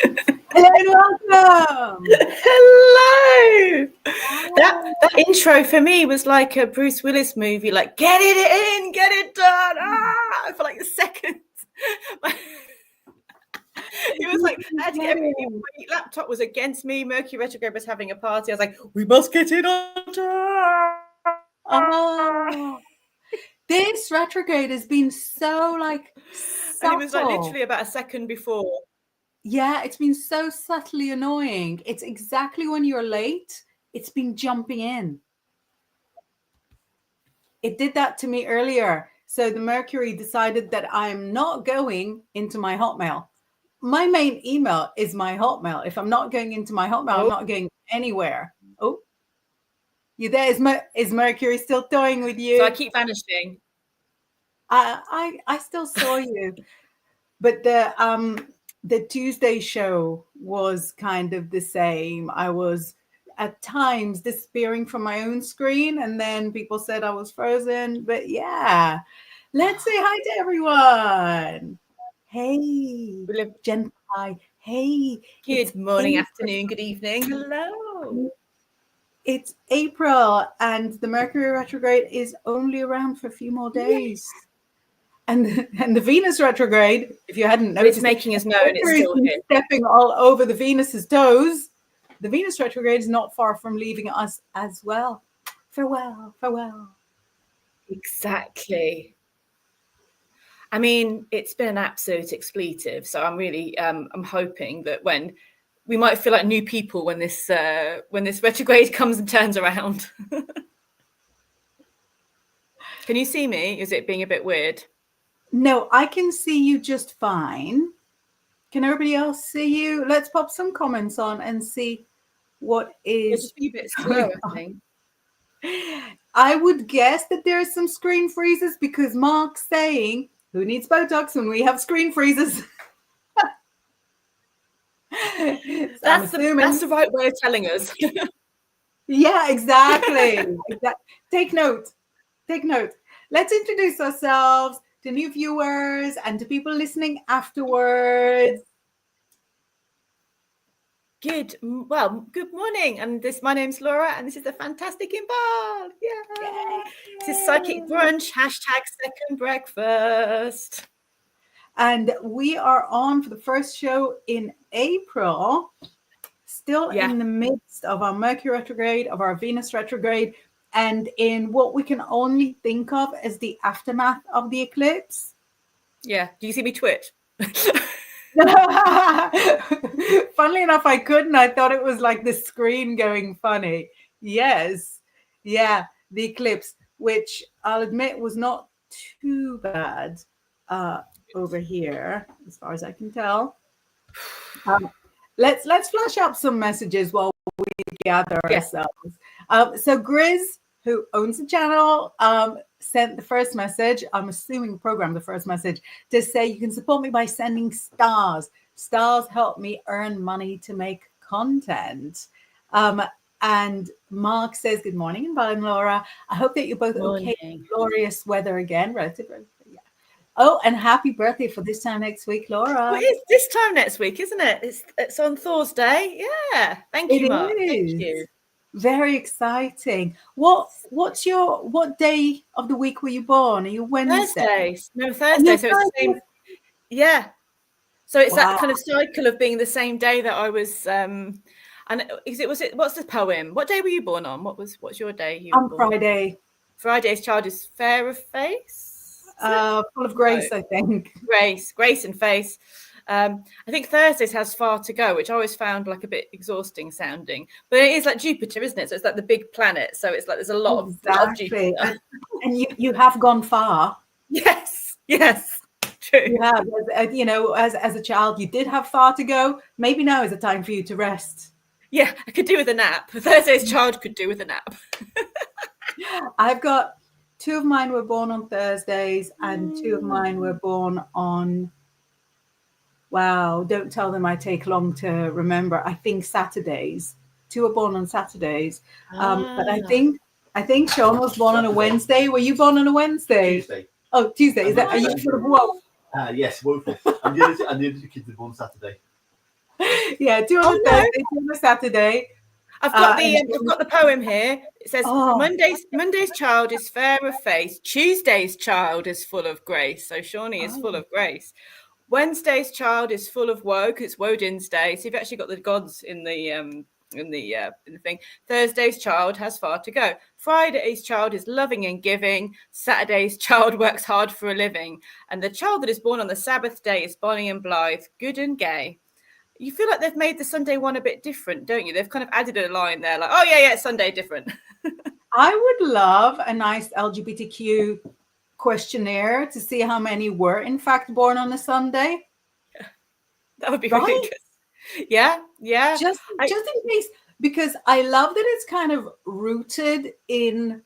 Hello and welcome. Hello. That intro for me was like a Bruce Willis movie, like get it in, get it done. For like a second. It was like I had to get everything. My laptop was against me. Mercury retrograde was having a party. I was like, we must get it on time. Oh, this retrograde has been so like subtle. And it was like literally about a second before. Yeah, it's been so subtly annoying. It's exactly when you're late. It's been jumping in. It did that to me earlier. So the Mercury decided that I'm not going into my Hotmail. My main email is my Hotmail. If I'm not going into my Hotmail, I'm not going anywhere. Oh, you there? Is Mercury still toying with you? So I keep vanishing. I still saw you, but the Tuesday show was kind of the same. I was at times disappearing from my own screen, and then people said I was frozen. But yeah, let's say hi to everyone. Hey, Jen Pie. Hey. Good morning, afternoon, good evening. Hello. It's April, and the Mercury retrograde is only around for a few more days. Yes. And the Venus retrograde, if you hadn't noticed, it's making us know, and it's still here. Stepping all over the Venus's toes. The Venus retrograde is not far from leaving us as well. Farewell, farewell. Exactly. I mean, it's been an absolute expletive. So I'm really, I'm hoping that when we might feel like new people when this retrograde comes and turns around. Can you see me? Is it being a bit weird? No, I can see you just fine. Can everybody else see you? Let's pop some comments on and see what is. It's just be a bit slow, I think. I would guess that there are some screen freezes because Mark's saying, who needs Botox when we have screen freezes? That's the right way of telling us. Yeah, exactly. Take note. Let's introduce ourselves to new viewers and to people listening afterwards. Good morning. And my name's Laura, and this is the Fantastic Involved. Yay! This is Psychic Brunch, #second breakfast. And we are on for the first show in April, still in the midst of our Mercury retrograde, of our Venus retrograde, and in what we can only think of as the aftermath of the eclipse. Yeah. Do you see me twitch? Funnily enough, I couldn't. I thought it was like the screen going funny. Yes. Yeah. The eclipse, which I'll admit was not too bad over here, as far as I can tell. Let's flash up some messages while we gather ourselves. So Grizz, who owns the channel, sent the first message. I'm assuming programmed the first message to say you can support me by sending stars. Stars help me earn money to make content. And Mark says, good morning, and bye, Laura. I hope that you're both okay in glorious weather again. Relative. Yeah. Oh, and happy birthday for this time next week, Laura. Well, it is this time next week, isn't it? It's on Thursday. Yeah. Thank you, Mark. Thank you. Very exciting. What day of the week were you born? Are you Wednesday? Thursday. So it's the same. Yeah. So it's that kind of cycle of being the same day that I was. And what's the poem? What day were you born on? What's your day? On Friday. Friday's child is fair of face. Full of grace, I think. Grace and face. I think Thursdays has far to go, which I always found like a bit exhausting sounding, but it is like Jupiter, isn't it? So it's like the big planet. So it's like there's a lot of Jupiter. And you have gone far. Yes, true. You have, as a child, you did have far to go. Maybe now is the time for you to rest. Yeah, I could do with a nap. Thursday's child could do with a nap. I've got 2 of mine were born on Thursdays, and 2 of mine were born on. Wow, don't tell them I take long to remember. I think Saturdays. 2 were born on Saturdays. But I think Sean was born on a Wednesday. Were you born on a Wednesday? Tuesday. Oh, Tuesday. Are you sort of woke? Yes, woeful. And the other 2 kids are born Saturday. Yeah, do on a Thursday, do on a Saturday. I've got the poem here. It says, Oh. Monday's child is fair of face. Tuesday's child is full of grace. So Shawnee is full of grace. Wednesday's child is full of woe because it's Woden's day. So you've actually got the gods in the thing. Thursday's child has far to go. Friday's child is loving and giving. Saturday's child works hard for a living. And the child that is born on the Sabbath day is bonny and blithe, good and gay. You feel like they've made the Sunday one a bit different, don't you? They've kind of added a line there, like, oh yeah, Sunday different. I would love a nice LGBTQ questionnaire to see how many were in fact born on a Sunday. That would be really good. Yeah. Just in case, because I love that it's kind of rooted in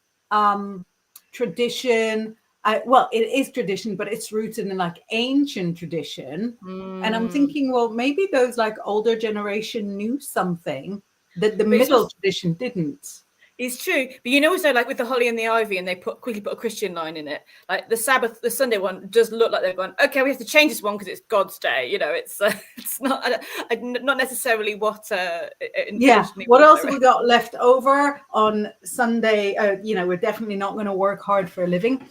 tradition. Well, it is tradition, but it's rooted in like ancient tradition. And I'm thinking, well, maybe those like older generation knew something that the middle tradition didn't. It's true, but you know, also like with the holly and the ivy, and they quickly put a Christian line in it. Like the Sunday one does look like they're going, okay, we have to change this one because it's God's day. You know, it's not necessarily what. What else have we got left over on Sunday? You know, we're definitely not going to work hard for a living.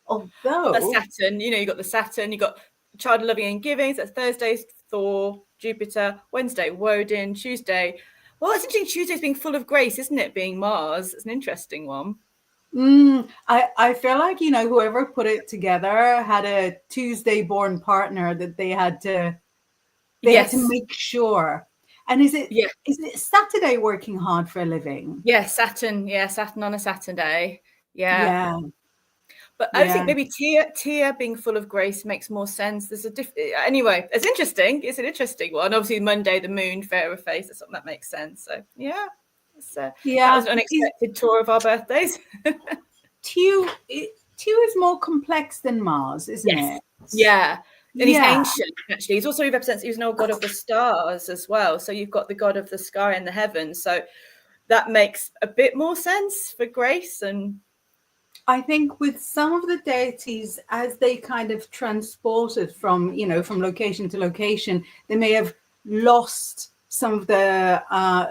Although that's Saturn, you know, you got the Saturn, you got child of loving and giving. So that's Thursday's Thor, Jupiter. Wednesday, Woden. Tuesday. Well, it's interesting. Tuesday's being full of grace, isn't it? Being Mars. It's an interesting one. I feel like, you know, whoever put it together had a Tuesday born partner that they had to had to make sure. And is it Saturday working hard for a living? Yeah, Saturn on a Saturday. Yeah. But I think maybe Tia being full of grace makes more sense. There's anyway, it's interesting. It's an interesting one. Obviously, Monday, the moon, fair of face. That's something that makes sense. So that was an unexpected tour of our birthdays. Tia is more complex than Mars, isn't it? Yeah. And he's ancient, actually. He's also represents, he's an old god of the stars as well. So you've got the god of the sky and the heavens. So that makes a bit more sense for grace. And I think with some of the deities, as they kind of transported from location to location, they may have lost some of the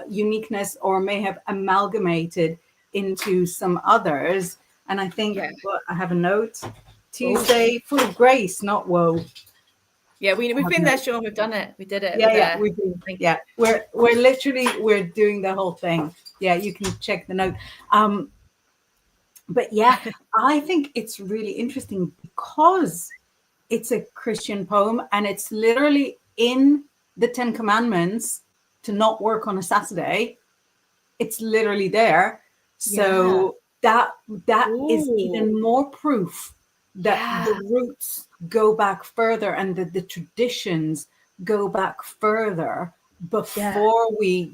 uniqueness or may have amalgamated into some others. And I think I have a note. Tuesday, full of grace, not woe. Yeah, we've been there, Sean. We've done it. We did it. We've been. Yeah, we're doing the whole thing. Yeah, you can check the note. But yeah, I think it's really interesting because it's a Christian poem and it's literally in the 10 Commandments to not work on a Saturday. It's literally there. So that is even more proof that the roots go back further and that the traditions go back further before we,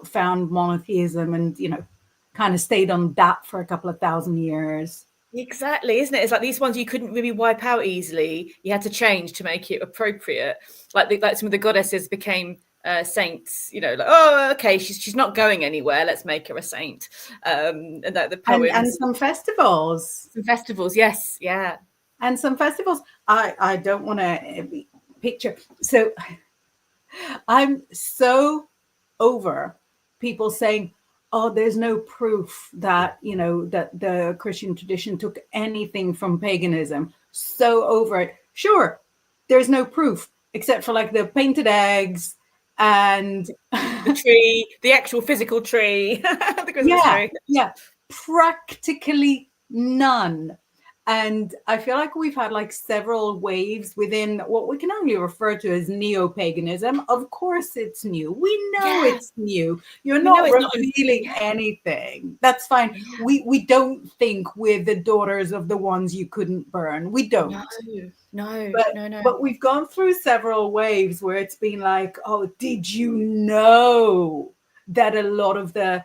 found monotheism and, kind of stayed on that for a couple of thousand years. Exactly, isn't it? It's like these ones you couldn't really wipe out easily. You had to change to make it appropriate. Like some of the goddesses became saints. Like, oh, okay, she's not going anywhere. Let's make her a saint. And the poems and some festivals. Some festivals, yes, yeah. And some festivals. I don't want to picture. So I'm so over people saying, oh, there's no proof that, that the Christian tradition took anything from paganism. So over it. Sure, there's no proof except for like the painted eggs and the tree, the actual physical tree. The Christmas tree. Yeah, practically none. And I feel like we've had like several waves within what we can only refer to as neo-paganism. Of course it's new. We know it's new. You're not revealing anything. That's fine. Yeah. We don't think we're the daughters of the ones you couldn't burn. We don't. No. But we've gone through several waves where it's been like, oh, did you know that a lot of the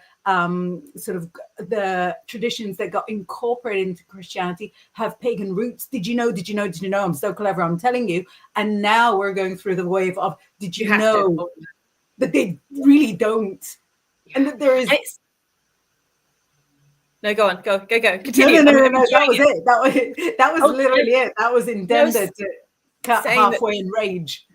sort of the traditions that got incorporated into Christianity have pagan roots? Did you know? I'm so clever, I'm telling you. And now we're going through the wave of, did you know that they really don't? Yeah. And that there is... No, go on, go. Continue. No. That was it. That was literally it. That was intended to cut halfway in rage.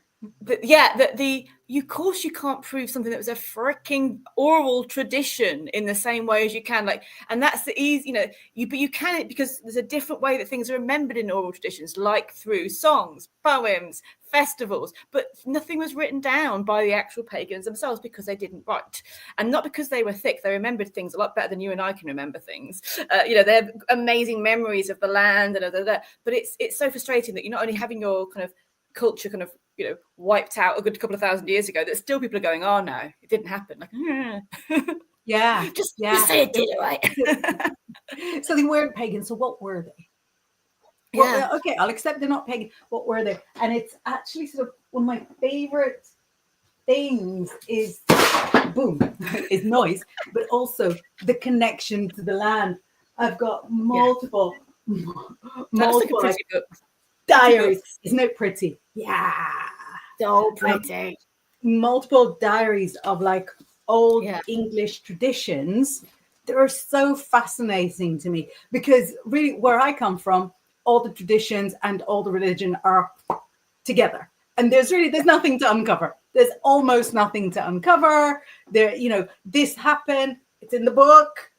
The of course you can't prove something that was a freaking oral tradition in the same way as you can, like, and that's the easy, but you can, because there's a different way that things are remembered in oral traditions, like through songs, poems, festivals, but nothing was written down by the actual pagans themselves because they didn't write, and not because they were thick. They remembered things a lot better than you and I can remember things. They have amazing memories of the land but it's so frustrating that you're not only having your kind of culture kind of wiped out a good couple of thousand years ago, that still people are going, oh no, it didn't happen. Like, just say it did, right? So they weren't pagan. So what were they? Well, okay, I'll accept they're not pagan. What were they? And it's actually sort of one of my favorite things is is noise, but also the connection to the land. I've got multiple like diaries. Isn't it pretty? Yeah. So pretty. Multiple diaries of like old English traditions that are so fascinating to me, because really where I come from, all the traditions and all the religion are together. And there's nothing to uncover. There's almost nothing to uncover. There, this happened. It's in the book.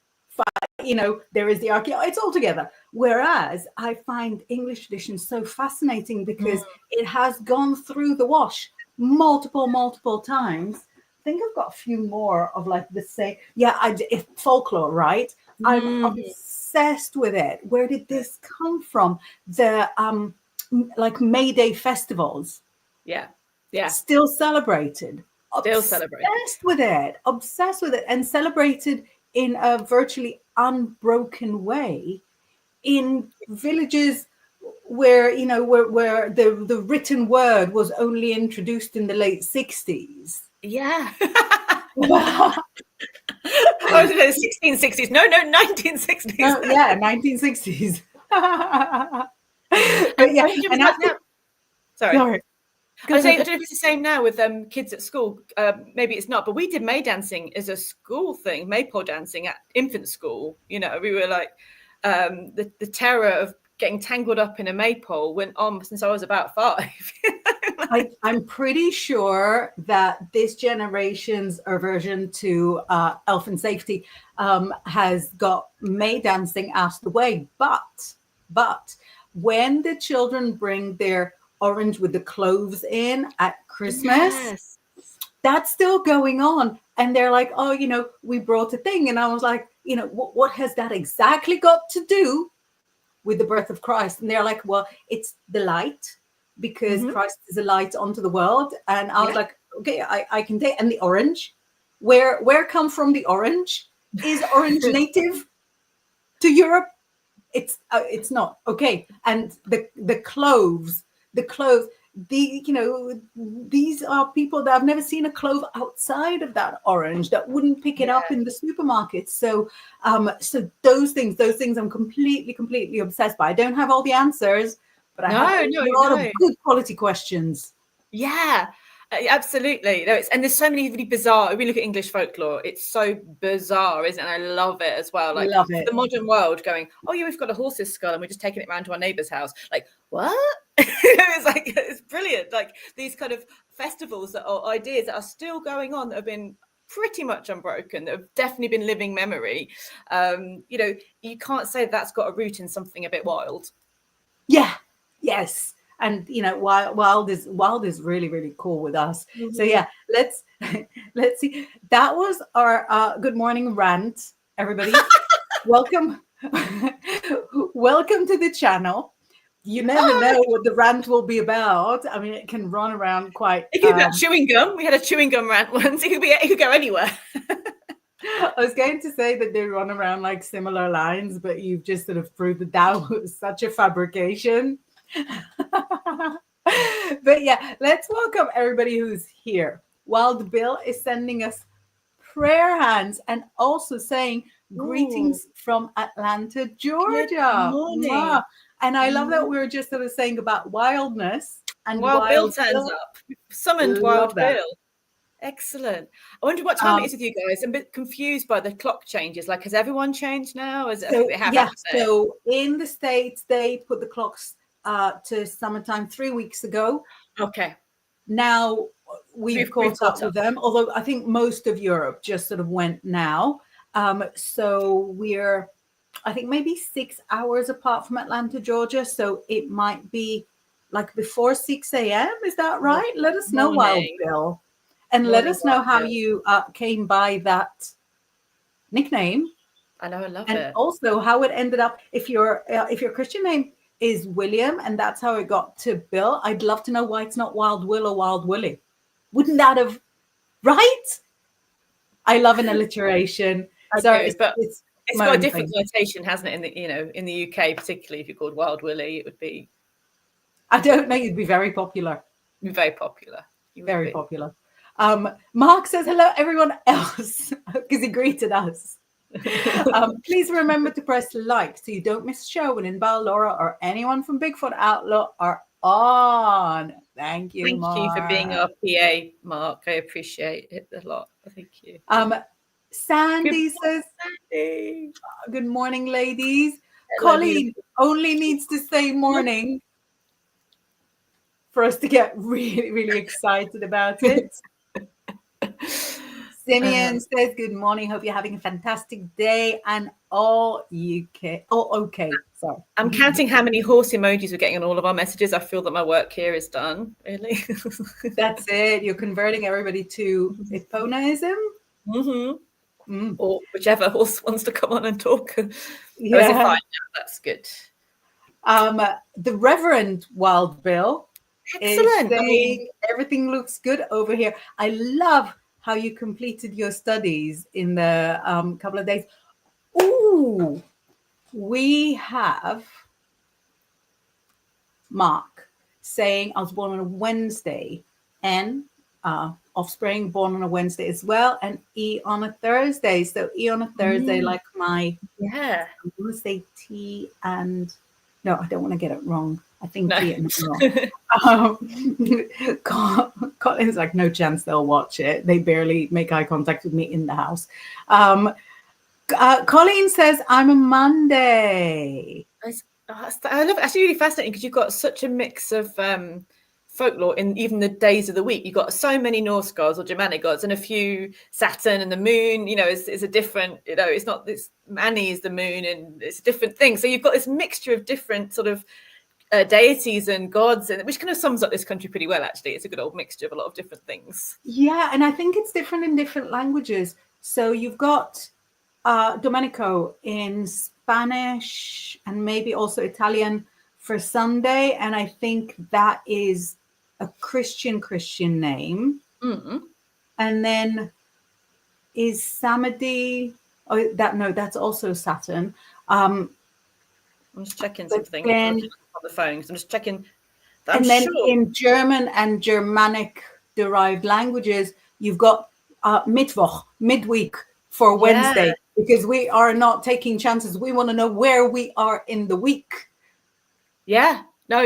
There is the archaeology. It's all together. Whereas I find English tradition so fascinating because it has gone through the wash multiple times. I think I've got a few more of like the same. Yeah, if folklore, right? I'm obsessed with it. Where did this come from? The like May Day festivals. Yeah. Still celebrated. Obsessed with it, and celebrated in a virtually unbroken way in villages where where the written word was only introduced in the late 60s. Yeah. Oh, the 1660s. No, 1960s. No, yeah, 1960s. But yeah, and sorry. I don't know if it's the same now with kids at school. Maybe it's not, but we did May dancing as a school thing, Maypole dancing at infant school. We were like, the terror of getting tangled up in a maypole went on since I was about 5. I'm pretty sure that this generation's aversion to elf and safety has got May dancing out of the way. But when the children bring their orange with the cloves in at Christmas, that's still going on. And they're like, oh, we brought a thing. And I was like, what has that exactly got to do with the birth of Christ? And they're like, well, it's the light, because Christ is a light onto the world. And I was like, okay, I can take. And the orange, where come from the orange? Is orange native to Europe? It's not. Okay. And the cloves, these are people that have never seen a clove outside of that orange, that wouldn't pick it up in the supermarket. So those things I'm completely obsessed by. I don't have all the answers, but I have a lot of good quality questions. Yeah, absolutely. And there's so many really bizarre. If we look at English folklore, it's so bizarre, isn't it? And I love it as well. Like, love it. The modern world going, oh yeah, we've got a horse's skull and we're just taking it around to our neighbour's house. Like, what? It's brilliant. Like, these kind of festivals that are ideas that are still going on, that have been pretty much unbroken, that have definitely been living memory. You can't say that's got a root in something a bit wild. Yeah. Yes. And wild is really, really cool with us. So yeah, let's see. That was our good morning rant, everybody. Welcome to the channel. You never know what the rant will be about. I mean, it can run around quite. It could be about chewing gum. We had a chewing gum rant once. It could go anywhere. I was going to say that they run around like similar lines, but you've just sort of proved that was such a fabrication. But yeah, let's welcome everybody who's here. Wild Bill is sending us prayer hands and also saying greetings from Atlanta, Georgia. Good morning. Wow. And I love that we were just sort of saying about wildness, and Wild Bill turns up. Summoned Wild Bill. Excellent. I wonder what time it is with you guys. I'm a bit confused by the clock changes. Like, has everyone changed now? So in the States, they put the clocks to summertime 3 weeks ago. Okay. now we've caught up with them, although I think most of Europe just sort of went now. So we're, I think, maybe 6 hours apart from Atlanta, Georgia. So it might be like before 6 a.m. Is that right? Let us know, Wild Bill. And let us know how you came by that nickname. I know, I love it. And also how it ended up. If your Christian name is William and that's how it got to Bill, I'd love to know why it's not Wild Will or Wild Willie. Wouldn't that have, right? I love an alliteration. Sorry, but it's got a different connotation, hasn't it? In the UK, particularly if you're called Wild Willie, it would be. I don't know. You'd be very popular. Very popular. Very popular. Mark says hello, everyone else, because he greeted us. Please remember to press like so you don't miss a show when Inbal, Laura, or anyone from Bigfoot Outlaw are on. Thank you, Mark. Thank you for being our PA, Mark. I appreciate it a lot. Thank you. Sandy says, Sandy. Good morning, ladies. Hello, Colleen only needs to say morning for us to get really, really excited about it. Simeon says, good morning. Hope you're having a fantastic day and all UK. Oh, okay. Sorry. I'm counting how many horse emojis we're getting on all of our messages. I feel that my work here is done, really. That's it. You're converting everybody to Ipponaism. Or whichever horse wants to come on and talk. Yeah. Fine. That's good. The Reverend Wild Bill Excellent. is saying everything looks good over here. I love how you completed your studies in the couple of days. Ooh, we have Mark saying I was born on a Wednesday, and offspring born on a Wednesday as well, and E on a Thursday. So E on a Thursday, like my, I want to say T and, no, I don't want to get it wrong. I think T and wrong. Colin's like, no chance they'll watch it. They barely make eye contact with me in the house. Colleen says, I'm a Monday. I love it. Actually, really fascinating because you've got such a mix of folklore in even the days of the week. You've got so many Norse gods or Germanic gods and a few Saturn and the moon, is a different, it's not this Mani is the moon and it's a different thing. So you've got this mixture of different sort of deities and gods, and which kind of sums up this country pretty well, actually. It's a good old mixture of a lot of different things. Yeah, and I think it's different in different languages. So you've got Domenico in Spanish and maybe also Italian for Sunday, and I think that is a Christian name. And then is Samedi, that's also Saturn. I'm just checking something on the phone because I'm just checking. And then in German and Germanic derived languages, you've got Mittwoch, midweek for Wednesday, because we are not taking chances. We want to know where we are in the week. Yeah, no,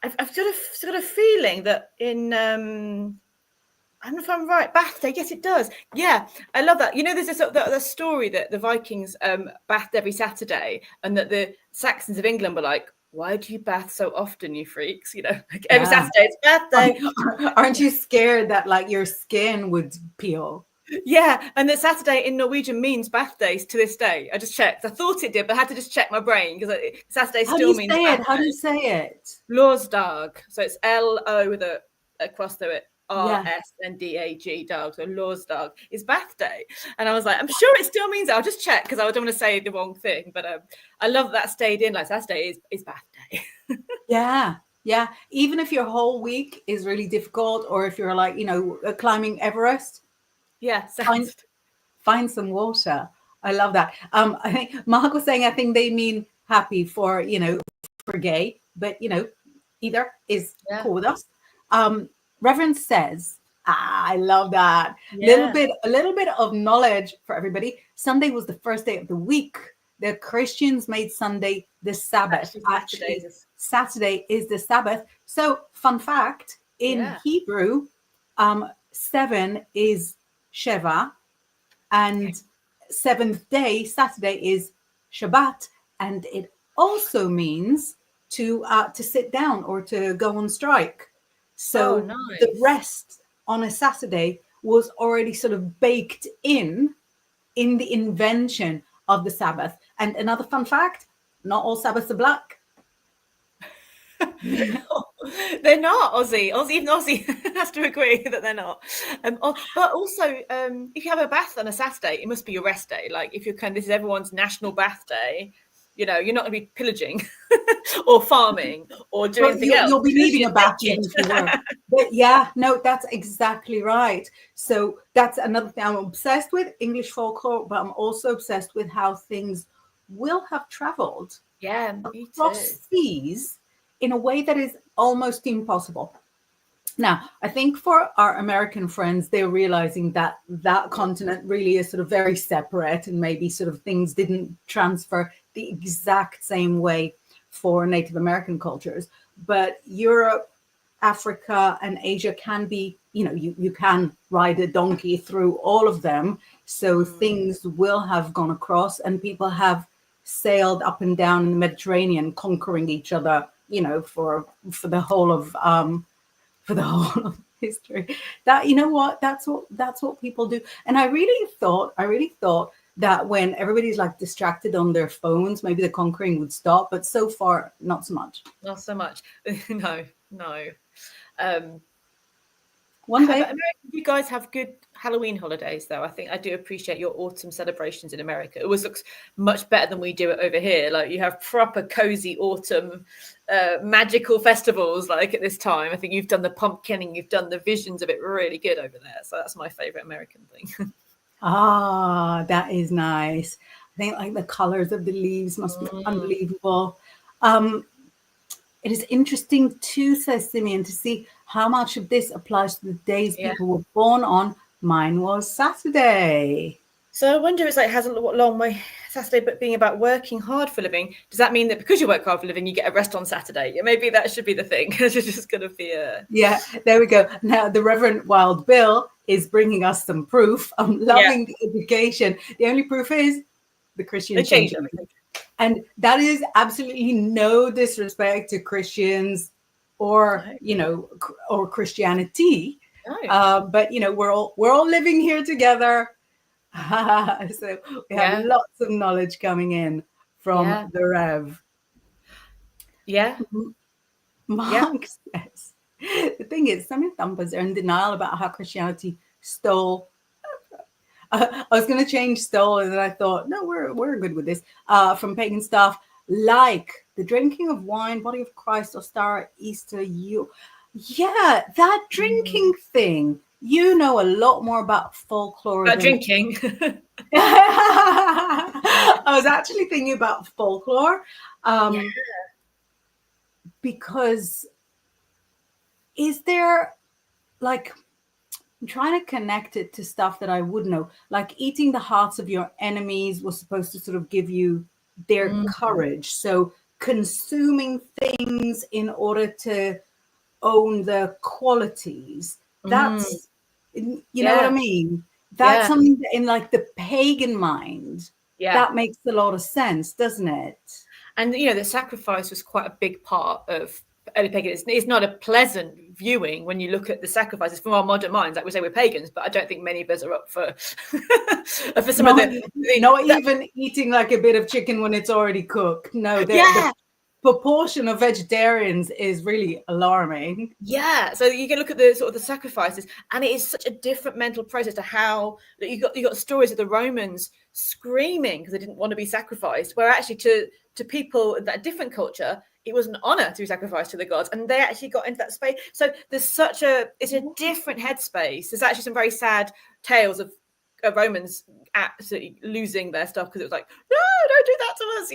I've got a feeling that in I don't know if I'm right. Bath Day, yes, it does. Yeah, I love that. There's the story that the Vikings bathed every Saturday, and that the Saxons of England were like, "Why do you bath so often, you freaks?" Every Saturday it's bath day. Aren't you scared that like your skin would peel? Yeah, and that Saturday in Norwegian means bath days to this day. I just checked. I thought it did, but I had to just check my brain because Saturday still means bath day. How do you say it? Låsdag. So it's L-O with a cross through it. R-S-N-D-A-G, dog. So Låsdag is bath day. And I was like, I'm sure it still means it. I'll just check because I don't want to say the wrong thing. But I love that stayed in. Like Saturday is bath day. Yeah. Even if your whole week is really difficult, or if you're like, climbing Everest. Yeah, find some water. I love that. I think Mark was saying, I think they mean happy for gay, but either is cool with us. Reverend says, I love that. A little bit of knowledge for everybody. Sunday was the first day of the week. The Christians made Sunday the Sabbath. Actually, Saturday is the Sabbath. So, fun fact, in Hebrew, 7 is Sheva, and seventh day, Saturday, is Shabbat, and it also means to sit down or to go on strike. So nice. the rest on a Saturday was already sort of baked in the invention of the Sabbath. And another fun fact, not all Sabbaths are black. They're not Aussie. Even Aussie has to agree that they're not. But also, if you have a bath on a Saturday, it must be your rest day. Like if you're this is everyone's national bath day, you're not going to be pillaging or farming or doing anything else. You'll be needing a bath even if you work. But yeah, no, that's exactly right. So that's another thing I'm obsessed with, English folklore, but I'm also obsessed with how things will have traveled across seas in a way that is almost impossible. Now, I think for our American friends, they're realizing that that continent really is sort of very separate, and maybe sort of things didn't transfer the exact same way for Native American cultures. But Europe, Africa, and Asia can be, you can ride a donkey through all of them. So things will have gone across, and people have sailed up and down in the Mediterranean, conquering each other, for the whole of history. That, that's what people do. And I really thought that when everybody's like distracted on their phones, maybe the conquering would stop, but so far not so much. No. One day. You guys have good Halloween holidays, though. I think I do appreciate your autumn celebrations in America. It always looks much better than we do it over here. Like you have proper cozy autumn magical festivals like at this time. I think you've done the pumpkinning, you've done the visions of it really good over there. So that's my favorite American thing. That is nice. I think like the colors of the leaves must be unbelievable. It is interesting too, says Simeon, to see how much of this applies to the days people were born on. Mine was Saturday. So I wonder, it's like, hasn't long my Saturday, but being about working hard for a living, does that mean that because you work hard for a living, you get a rest on Saturday? Maybe that should be the thing. It's just going to be a... Yeah, there we go. Now, the Reverend Wild Bill is bringing us some proof. I'm loving the education. The only proof is the Christian change. And that is absolutely no disrespect to Christians or, or Christianity. No. But, we're all living here together. So we have lots of knowledge coming in from the Rev. Mark says, the thing is, some thumpers are in denial about how Christianity stole. I was going to change stole, and then I thought, no, we're good with this. From pagan stuff, like the drinking of wine, body of Christ, or star, Easter, yeah, that drinking thing. You know a lot more about folklore. About drinking. I was actually thinking about folklore, because is there like, I'm trying to connect it to stuff that I would know, like eating the hearts of your enemies was supposed to sort of give you their courage. So consuming things in order to own their qualities, that's, you know what I mean? That's something that in like the pagan mind, that makes a lot of sense, doesn't it? And, the sacrifice was quite a big part of early pagan. It's not a pleasant viewing when you look at the sacrifices from our modern minds. Like we say, we're pagans, but I don't think many of us are up for for some of the... Not even eating like a bit of chicken when it's already cooked. No, the proportion of vegetarians is really alarming. Yeah, so you can look at the sort of the sacrifices, and it is such a different mental process to how that you got stories of the Romans screaming because they didn't want to be sacrificed, where actually to people in that different culture, it was an honor to be sacrificed to the gods, and they actually got into that space. So there's it's a different headspace. There's actually some very sad tales of Romans absolutely losing their stuff because it was like, no, don't do that to us,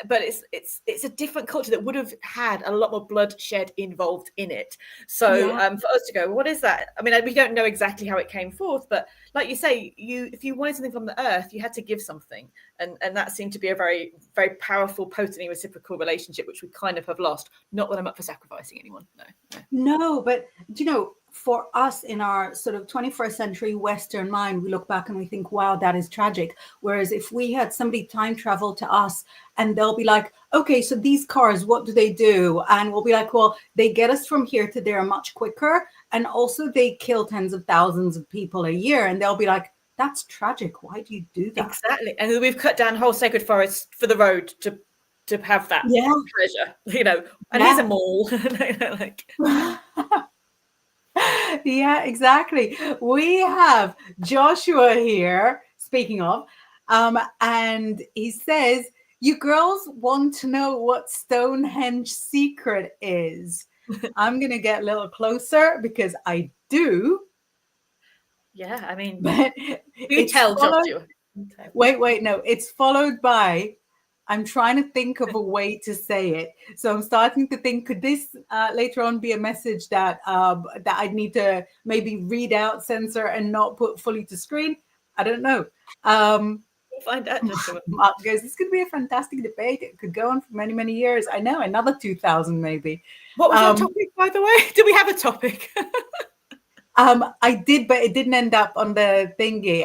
but it's a different culture that would have had a lot more bloodshed involved in it. So for us to go, what is that? I mean, we don't know exactly how it came forth, but like you say, if you wanted something from the earth, you had to give something, and that seemed to be a very, very powerful, potently reciprocal relationship, which we kind of have lost. Not that I'm up for sacrificing anyone, no. No, but for us in our sort of 21st century Western mind, we look back and we think, wow, that is tragic. Whereas if we had somebody time travel to us and they'll be like, okay, so these cars, what do they do? And we'll be like, well, they get us from here to there much quicker. And also they kill tens of thousands of people a year. And they'll be like, that's tragic. Why do you do that? Exactly. And we've cut down whole sacred forests for the road to have that pleasure, you know, and here's a mall. Like... Yeah, exactly. We have Joshua here, speaking of, and he says, you girls want to know what Stonehenge secret is. I'm going to get a little closer because I do. Yeah, I mean, but you tell Joshua. Wait, no, it's followed by, I'm trying to think of a way to say it. So I'm starting to think, could this later on be a message that that I need to maybe read out, censor, and not put fully to screen? I don't know. We'll find out. Mark goes, this could be a fantastic debate. It could go on for many, many years. I know, another 2000 maybe. What was our topic, by the way? Do we have a topic? I did, but it didn't end up on the thingy.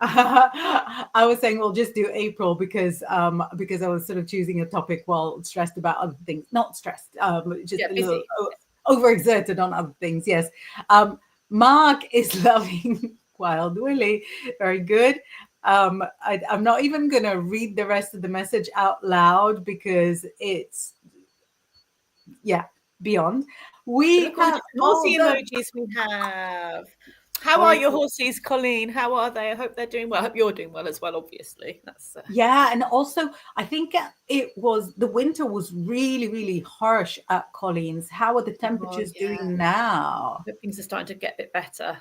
I was saying we'll just do April because I was sort of choosing a topic while stressed about other things. Not stressed, just a little overexerted on other things. Yes. Mark is loving Wild Willie. Very good. I'm not even going to read the rest of the message out loud because it's, beyond. We have horsey emojis. We have. How are your horses, Colleen? How are they? I hope they're doing well. I hope you're doing well as well, obviously. That's and also I think the winter was really, really harsh at Colleen's. How are the temperatures doing now? I hope things are starting to get a bit better.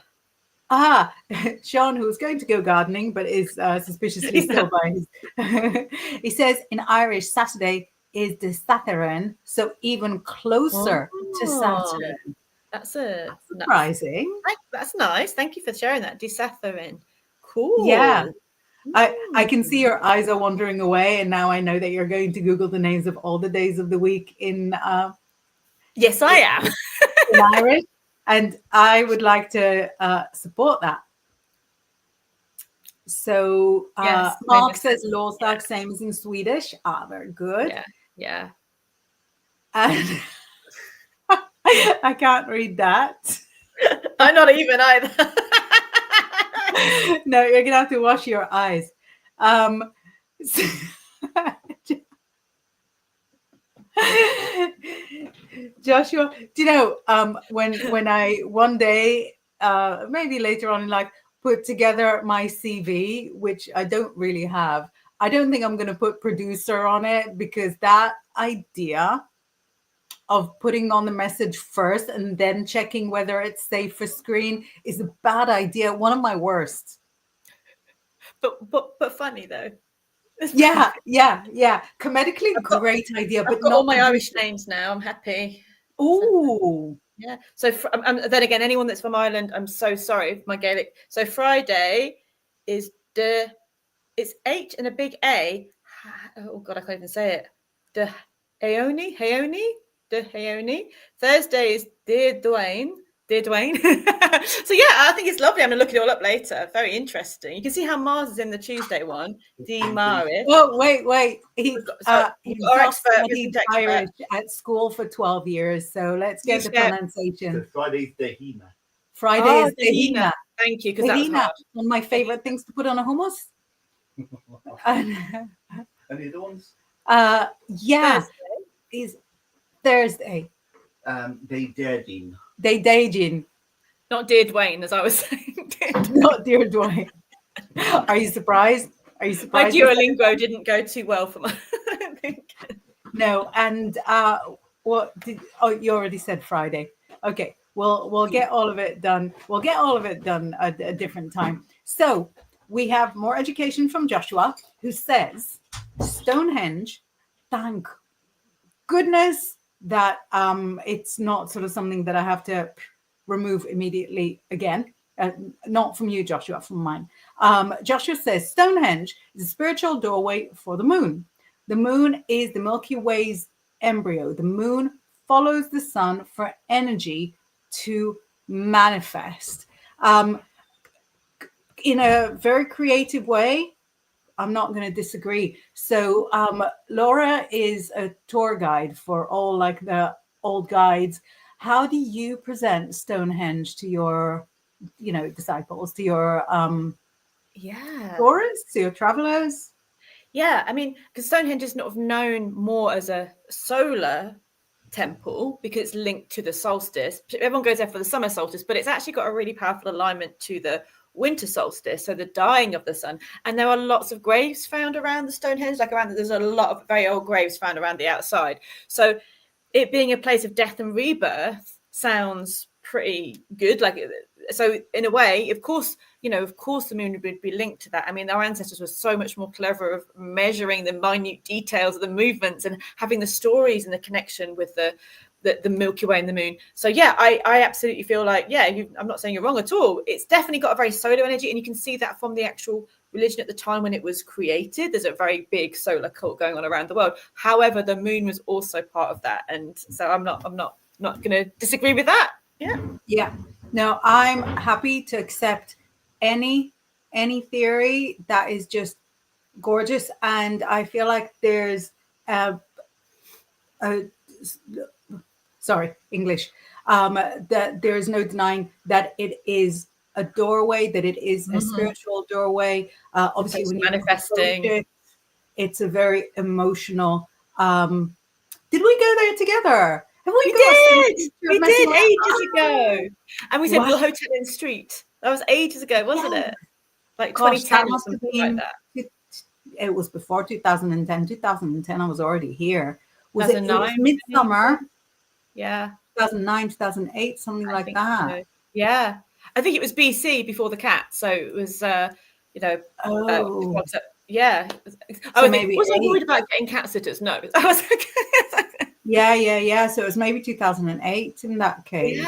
Sean, who's going to go gardening but is suspiciously still by his he says in Irish Saturday is the Saturn, so even closer to Saturn. That's surprising. That's nice. Thank you for sharing that. Desatharin. Cool. Yeah. I can see your eyes are wandering away, and now I know that you're going to Google the names of all the days of the week in yes, I am. in Irish, and I would like to support that. So yes, Mark says Låsak, same as in Swedish. Very good. Yeah. And I can't read that. I'm not even either. No, you're gonna have to wash your eyes. Joshua, do you know when I one day maybe later on in life put together my CV, which I don't really have. I don't think I'm going to put producer on it because that idea of putting on the message first and then checking whether it's safe for screen is a bad idea. One of my worst. But funny though. Yeah. Comedically, great idea. I've got all my Irish names now. I'm happy. Ooh. Yeah. So then again, anyone that's from Ireland, I'm so sorry for my Gaelic. So Friday is it's H and a big A. Oh God, I can't even say it. The Heoni. Thursday is Dear Dwayne. So yeah, I think it's lovely. I'm gonna look it all up later. Very interesting. You can see how Mars is in the Tuesday one. D Maris. Oh wait. He's studied Irish at school for 12 years. So let's get the pronunciation. So Friday's Dehina. Friday is Dehina. Thank you, because that was hard. One of my favorite things to put on a hummus. Any other ones? Yeah. Is Thursday. They Dagin. Not Dear Dwayne, as I was saying. Not Dear Dwayne. Are you surprised? My Duolingo didn't go too well for my. I don't think. No, and you already said Friday. Okay, we'll get all of it done. We'll get all of it done at a different time. So we have more education from Joshua, who says Stonehenge. Thank goodness that it's not sort of something that I have to remove immediately again. Not from you, Joshua, from mine. Joshua says Stonehenge is a spiritual doorway for the moon. The moon is the Milky Way's embryo. The moon follows the sun for energy to manifest in a very creative way. I'm not going to disagree. So Laura is a tour guide for all like the old guides. How do you present Stonehenge to your, disciples, to your tourists, to your travelers? Yeah, I mean, because Stonehenge is not known more as a solar temple because it's linked to the solstice. Everyone goes there for the summer solstice, but it's actually got a really powerful alignment to the winter solstice, so the dying of the sun. And there are lots of graves found around the Stonehenge, there's a lot of very old graves found around the outside. So it being a place of death and rebirth sounds pretty good. So in a way, of course the moon would be linked to that. I mean, our ancestors were so much more clever of measuring the minute details of the movements and having the stories and the connection with the Milky Way and the moon. So yeah, I absolutely feel like, I'm not saying you're wrong at all. It's definitely got a very solar energy, and you can see that from the actual religion at the time when it was created. There's a very big solar cult going on around the world. However, the moon was also part of that, and so I'm not going to disagree with that. Yeah. No, I'm happy to accept any theory that is just gorgeous, and I feel like there's that there is no denying that it is a doorway, that it is a spiritual doorway. Obviously, when you're manifesting, it's a very emotional. Did we go there together? We did ages ago, and we said we'll hotel in street. That was ages ago, wasn't it? Like 2010 or something like that. It was before 2010. 2010, I was already here. Was it was midsummer? Yeah. 2009, 2008, something like that. So. Yeah. I think it was BC before the cat. So it was, yeah. So maybe was I worried about getting cat sitters? No. I was Yeah. So it was maybe 2008 in that case.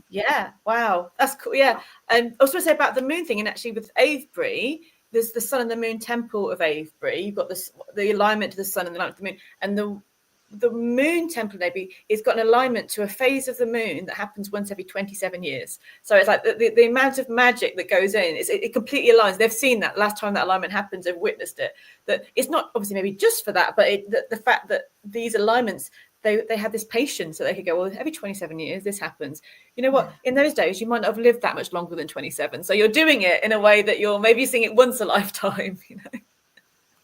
Yeah. Wow. That's cool. Yeah. And I was going to say about the moon thing, and actually with Avebury, there's the sun and the moon temple of Avebury. You've got the alignment to the sun and the alignment to the moon, and the moon temple maybe it's got an alignment to a phase of the moon that happens once every 27 years. So it's like the amount of magic that goes in, it completely aligns. They've seen that last time that alignment happens, they've witnessed it. That it's not obviously maybe just for that, but the fact that these alignments, they had this patience that they could go, well, every 27 years this happens. You know what? In those days, you might not have lived that much longer than 27. So you're doing it in a way that you're maybe seeing it once a lifetime.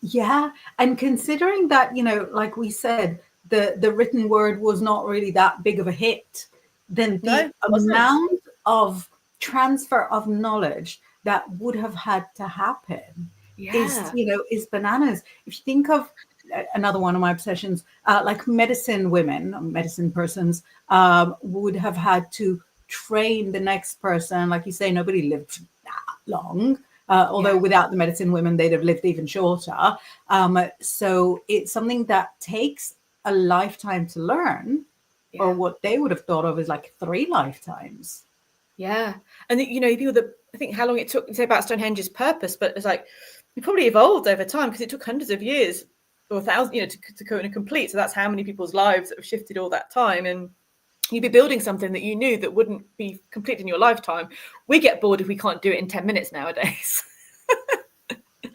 Yeah, and considering that, like we said, the written word was not really that big of a hit, then the amount of transfer of knowledge that would have had to happen is bananas. If you think of another one of my obsessions, like medicine persons would have had to train the next person. Like you say, nobody lived that long. Although without the medicine women, they'd have lived even shorter. So it's something that takes a lifetime to learn, or what they would have thought of as like 3 lifetimes. Yeah. And people that I think how long it took to say about Stonehenge's purpose, but it's like it probably evolved over time because it took hundreds of years or thousands, to go and complete. So that's how many people's lives have shifted all that time. And you'd be building something that you knew that wouldn't be complete in your lifetime. We get bored if we can't do it in 10 minutes nowadays.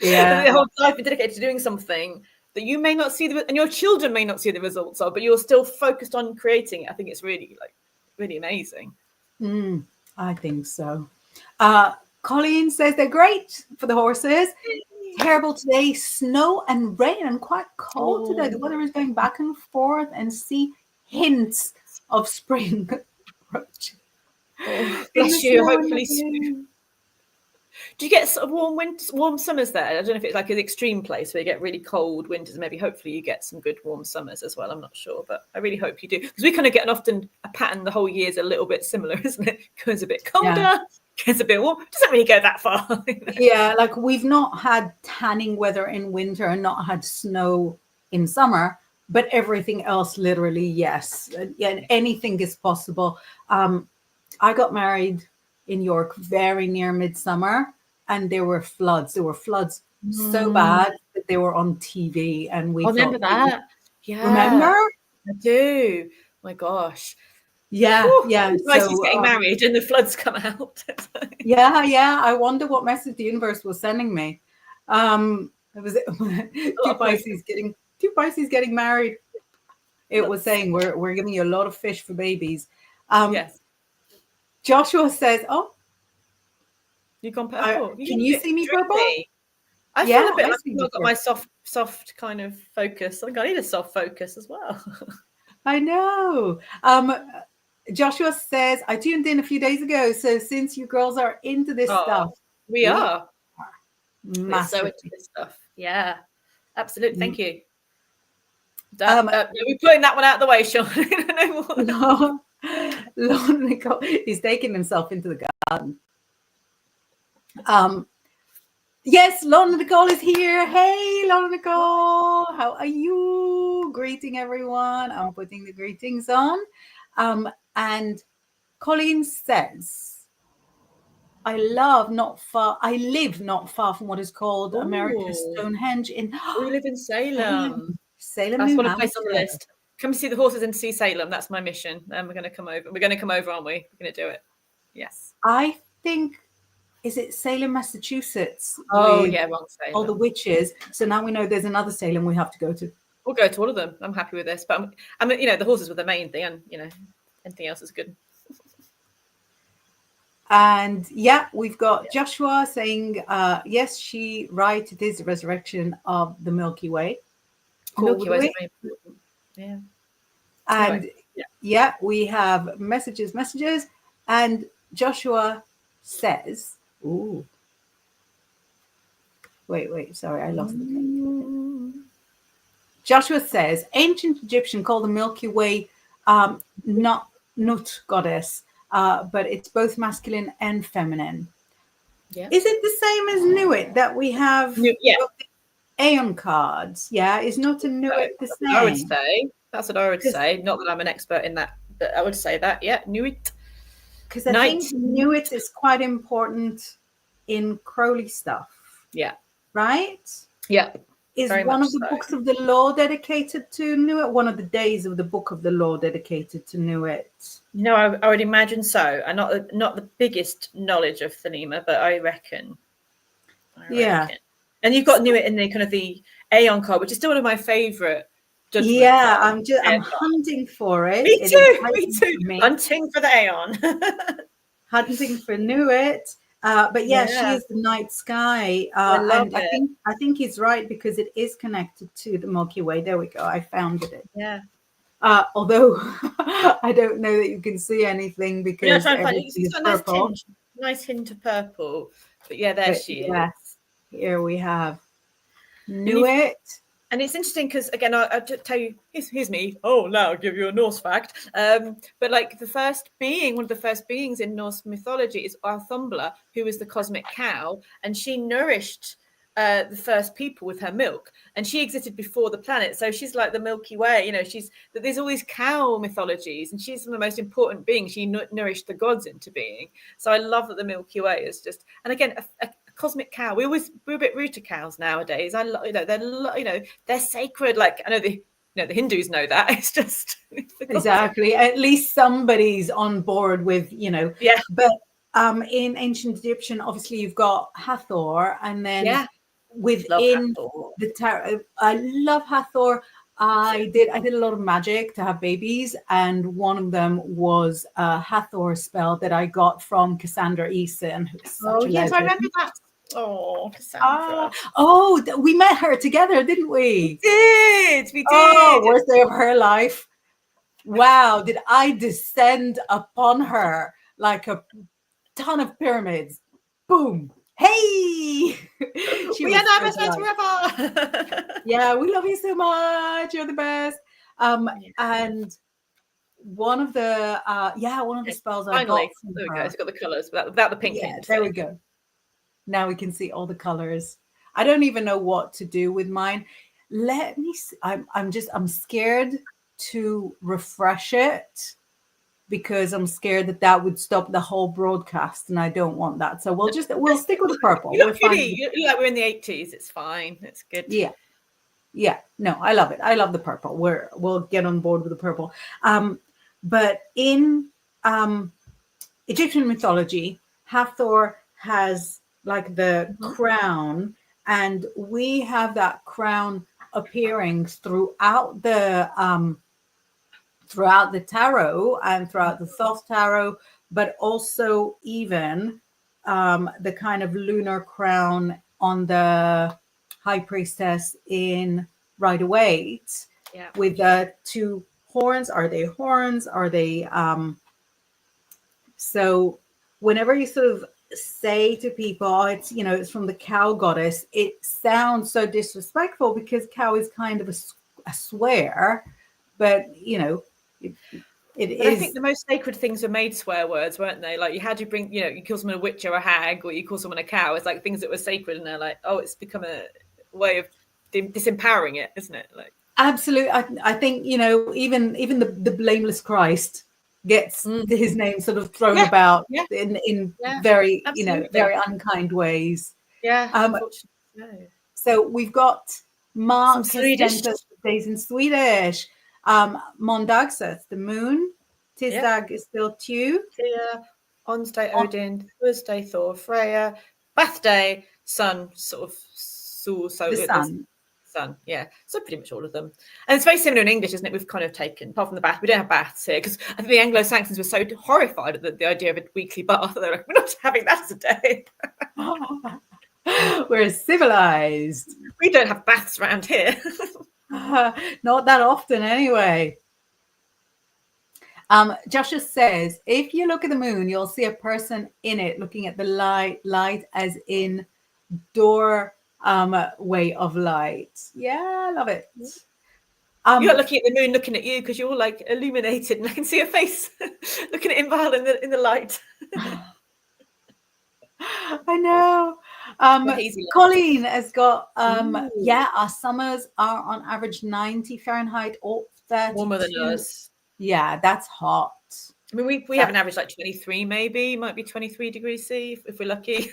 Yeah. The whole life is dedicated to doing something that you may not see and your children may not see the results of, but you're still focused on creating it. I think it's really amazing. I think so. Colleen says they're great for the horses. Terrible today, snow and rain, and quite cold today. The weather is going back and forth, and see hints of spring approaching. Bless you. Hopefully soon. Do you get sort of warm summers there? I don't know if it's like an extreme place where you get really cold winters. Maybe hopefully you get some good warm summers as well. I'm not sure, but I really hope you do, because we kind of get often a pattern. The whole year is a little bit similar, isn't it? Goes a bit colder, gets a bit warm. Doesn't really go that far. Yeah, like we've not had tanning weather in winter and not had snow in summer, but everything else, literally, yes. Yeah, anything is possible. I got married in York very near midsummer, and there were floods. There were floods so bad that they were on TV, and we remember that. Yeah, remember? I do. My gosh. Yeah, Whew, yeah. Nice, So he's getting married and the floods come out. yeah. I wonder what message the universe was sending me. It was two Pisces getting married. It was saying we're giving you a lot of fish for babies. Yes. Joshua says, "Oh, You've gone purple. can you see me purple?" I Yeah, feel a bit I like see I've you not got my soft kind of focus. I think I need a soft focus as well. I know. Joshua says, I tuned in a few days ago. So since you girls are into this stuff, we are. Massively. We're so into this stuff. Yeah, absolutely. Thank you. We're putting that one out of the way, Sean. No, Lon Nicole, he's taking himself into the garden. Yes, Lon Nicole is here. Hey, Lon Nicole, how are you? Greeting everyone. I'm putting the greetings on. And Colleen says, I live not far from what is called America's Stonehenge we live in Salem. Salem, that's New one place on the Hampshire. list. Come see the horses and see Salem. That's my mission. And we're going to come over. We're going to come over, aren't we? We're going to do it. Yes. I think, is it Salem, Massachusetts? Oh, yeah, wrong Salem. All the witches. So now we know there's another Salem we have to go to. We'll go to all of them. I'm happy with this. But I mean, the horses were the main thing, and anything else is good. And yeah, we've got Joshua saying, yes, she right. It is the resurrection of the Milky Way. Milky Way is very important. Yeah. And yeah, we have messages. And Joshua says, ooh. Wait, sorry, I lost the page. Joshua says, ancient Egyptian called the Milky Way not Nut goddess, but it's both masculine and feminine. Yeah. Is it the same as Nuit that we have? Yeah. Aeon cards. Yeah, is Nut and Nuit the same? I would say. That's what I would say. Not that I'm an expert in that, but I would say that. Yeah, Nuit. Because I think Nuit is quite important in Crowley stuff. Yeah. Right? Yeah. Is one of the books of the law dedicated to Nuit? One of the days of the book of the law dedicated to Nuit? No, I would imagine so. I'm not the biggest knowledge of Thelema, but I reckon. Yeah. And you've got Nuit in the kind of the Aeon card, which is still one of my favourite. Yeah, I'm hunting for it. Me too. Hunting for the Aeon. Hunting for Nuit. But yeah, she is the night sky. And I think he's right because it is connected to the Milky Way. There we go. I found it. Yeah. Although I don't know that you can see anything because everything is purple. Nice hint of purple. But yeah, there she is. Yes. Here we have Nuit. And it's interesting because, again, I'll just tell you, here's me. Oh, now I'll give you a Norse fact. But like one of the first beings in Norse mythology is Arthumbla, who was the cosmic cow. And she nourished the first people with her milk. And she existed before the planet. So she's like the Milky Way. There's all these cow mythologies. And she's one of the most important beings. She nourished the gods into being. So I love that the Milky Way is just, and again, a cosmic cow. We're a bit rude to cows nowadays. They're sacred. Like I know the Hindus know that. It's just exactly. At least somebody's on board with Yeah. But in ancient Egyptian, obviously you've got Hathor, and then within the tarot, I love Hathor. I did a lot of magic to have babies, and one of them was a Hathor spell that I got from Cassandra Eason. Oh yes, I remember that. Oh, Cassandra. We met her together, didn't we? We did. Oh, worst day of her life. Wow, did I descend upon her like a ton of pyramids? Boom. Hey! We are now best friends forever. Yeah, we love you so much. You're the best. And one of the spells I got from there we her. go. It's got the colours without the pink. Yeah, there we go. Now we can see all the colors. I don't even know what to do with mine. Let me see. I'm scared to refresh it because I'm scared that would stop the whole broadcast, and I don't want that. So we'll stick with the purple. You look pretty. You look like we're in the 80s. It's fine. It's good. Yeah. No, I love it. I love the purple. We'll get on board with the purple. But in Egyptian mythology, Hathor has like the crown, and we have that crown appearing throughout the tarot and throughout the Thoth tarot, but also even the kind of lunar crown on the high priestess in Rider-Waite, with the two horns. Are they horns? Are they so whenever you sort of say to people, oh, it's, you know, it's from the cow goddess, it sounds so disrespectful because cow is kind of a swear, but you know, it is. I think the most sacred things were made swear words, weren't they? Like, you had to bring, you know, you call someone a witch or a hag, or you call someone a cow. It's like things that were sacred, and they're like, oh, it's become a way of disempowering it, isn't it? Like, absolutely. I think, you know, even the blameless Christ gets his name sort of thrown about in very, absolutely, you know, very unkind ways. So we've got Mark has sent us days in Swedish. Måndag, the moon. Tisdag is still Tuesday. Onsday Odin, Thursday Thor, Freya, birthday Sun, sort of so the sun, yeah. So pretty much all of them. And it's very similar in English, isn't it? We've kind of taken, apart from the bath, we don't have baths here, because I think the Anglo-Saxons were so horrified at the idea of a weekly bath. They're like, we're not having that today. We're civilized. We don't have baths around here. Not that often anyway. Joshua says, if you look at the moon, you'll see a person in it looking at the light as in door way of light. Yeah, I love it. You're looking at the moon looking at you because you're all like illuminated, and I can see your face looking at Inval in the light. I know. Colleen has got our summers are on average 90 Fahrenheit or 32. Warmer than us. Yeah, that's hot. I mean, we have an average like 23, maybe, might be 23 degrees C if we're lucky.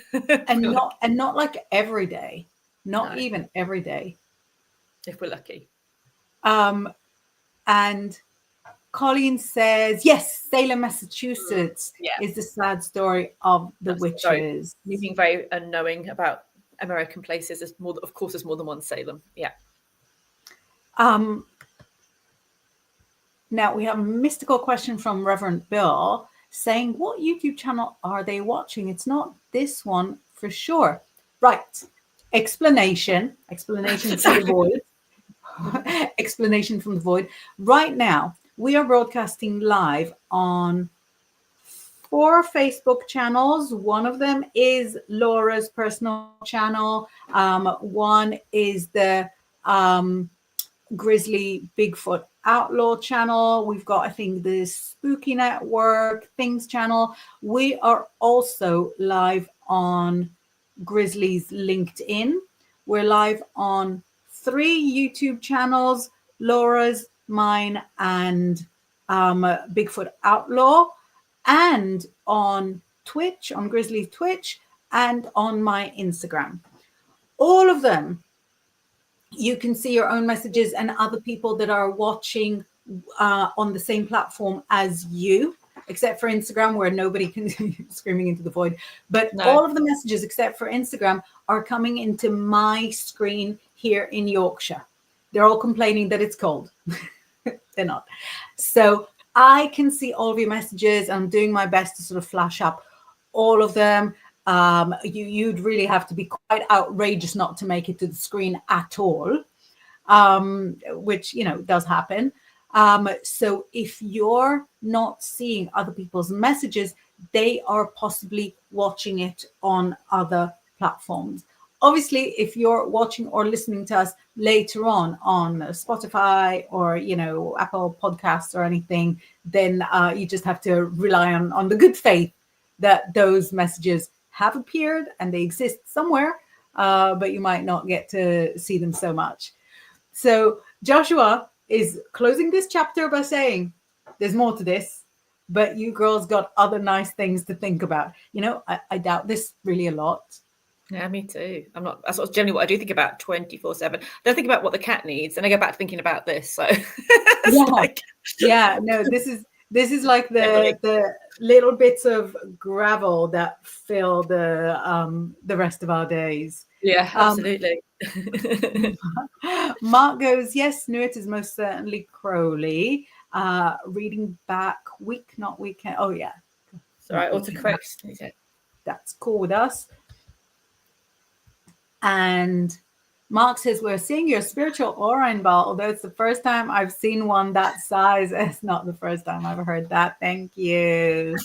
and not like every day. Not even every day. If we're lucky. And Colleen says, yes, Salem, Massachusetts is the sad story of the witches. You being very unknowing about American places. There's more, of course, there's more than one Salem. Yeah. Now we have a mystical question from Reverend Bill saying, what YouTube channel are they watching? It's not this one for sure. Right. Explanation from the void. Explanation from the void. Right now, we are broadcasting live on 4 Facebook channels. One of them is Laura's personal channel. One is the Grizzly Bigfoot Outlaw channel. We've got, I think, the Spooky Network Things channel. We are also live on Grizzly's LinkedIn. We're live on 3 YouTube channels, Laura's, mine, and Bigfoot Outlaw, and on Twitch, on Grizzly's Twitch, and on my Instagram. All of them, you can see your own messages and other people that are watching on the same platform as you, except for Instagram, where nobody can screaming into the void. But all of the messages, except for Instagram, are coming into my screen here in Yorkshire. They're all complaining that it's cold. They're not. So I can see all of your messages. I'm doing my best to sort of flash up all of them. You'd really have to be quite outrageous not to make it to the screen at all, which, you know, does happen. So if you're not seeing other people's messages, they are possibly watching it on other platforms. Obviously, if you're watching or listening to us later on Spotify or, you know, Apple Podcasts or anything, then you just have to rely on the good faith that those messages have appeared and they exist somewhere, but you might not get to see them so much. So Joshua is closing this chapter by saying, there's more to this, but you girls got other nice things to think about. You know, I doubt this really a lot. Yeah, me too. That's generally what I do think about 24/7. I don't think about what the cat needs, and I go back to thinking about this. So no, this This is like the little bits of gravel that fill the rest of our days. Yeah, absolutely. Mark goes, yes, Nuit is most certainly Crowley. Reading back week, not weekend. Oh yeah. Sorry, autocorrect. That's cool with us. And Mark says, we're seeing your spiritual aura in ball, although it's the first time I've seen one that size. It's not the first time I've heard that. Thank you.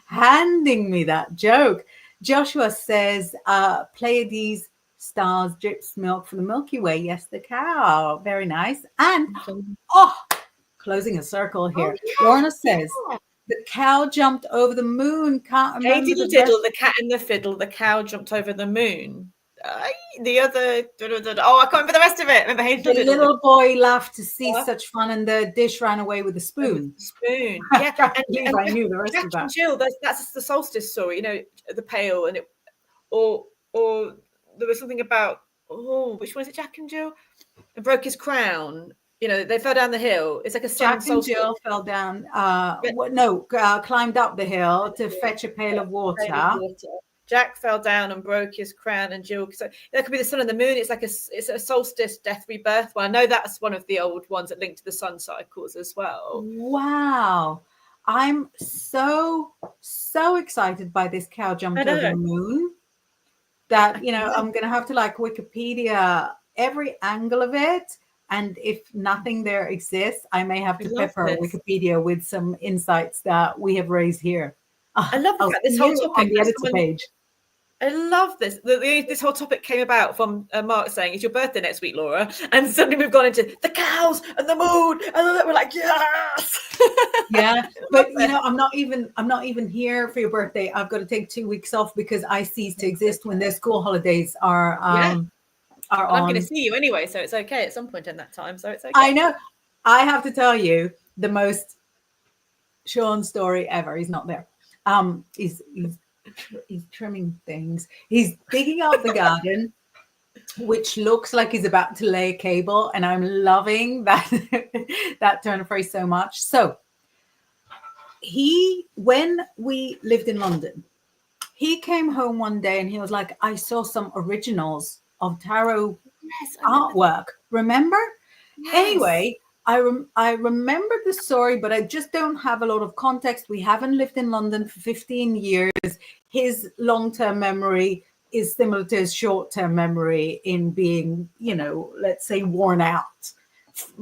Handing me that joke. Joshua says, Pleiades stars drips milk from the Milky Way. Yes, the cow. Very nice. And, closing a circle here. Lorna says, the cow jumped over the moon. Can't remember Diddle, the cat in the fiddle. The cow jumped over the moon. The other, oh, I can't remember the rest of it. Remember, the little boy laughed to see such fun, and the dish ran away with the spoon. Spoon, yeah. and I knew the rest Jack of that. And Jill, that's the solstice story. You know, the pail, and it, or there was something about which one is it? Jack and Jill, and broke his crown. You know, they fell down the hill. It's like a Jack and Jill fell down. Climbed up the hill to fetch a pail of water. Jack fell down and broke his crown, and Jill. So that could be the sun and the moon. It's like it's a solstice, death, rebirth one. I know that's one of the old ones that link to the sun cycles as well. Wow, I'm so excited by this cow jumped over the moon. That I'm gonna have to like Wikipedia every angle of it. And if nothing there exists, I may have to pepper Wikipedia with some insights that we have raised here. I love this whole topic on the editor page. I love this. This whole topic came about from Mark saying, "It's your birthday next week, Laura," and suddenly we've gone into the cows and the moon, and then we're like, "Yes!" Yeah, but I'm not even here for your birthday. I've got to take 2 weeks off because I cease to exist when their school holidays are. I'm going to see you anyway, so it's okay at some point in that time. So it's okay. I know. I have to tell you the most Sean story ever. He's not there. He's trimming things. He's digging out the garden, which looks like he's about to lay a cable, and I'm loving that turn of phrase so much. So when we lived in London, he came home one day and he was like, I saw some originals of tarot artwork. Remember? Yes. Anyway, I remember the story, but I just don't have a lot of context. We haven't lived in London for 15 years. His long-term memory is similar to his short-term memory in being, let's say worn out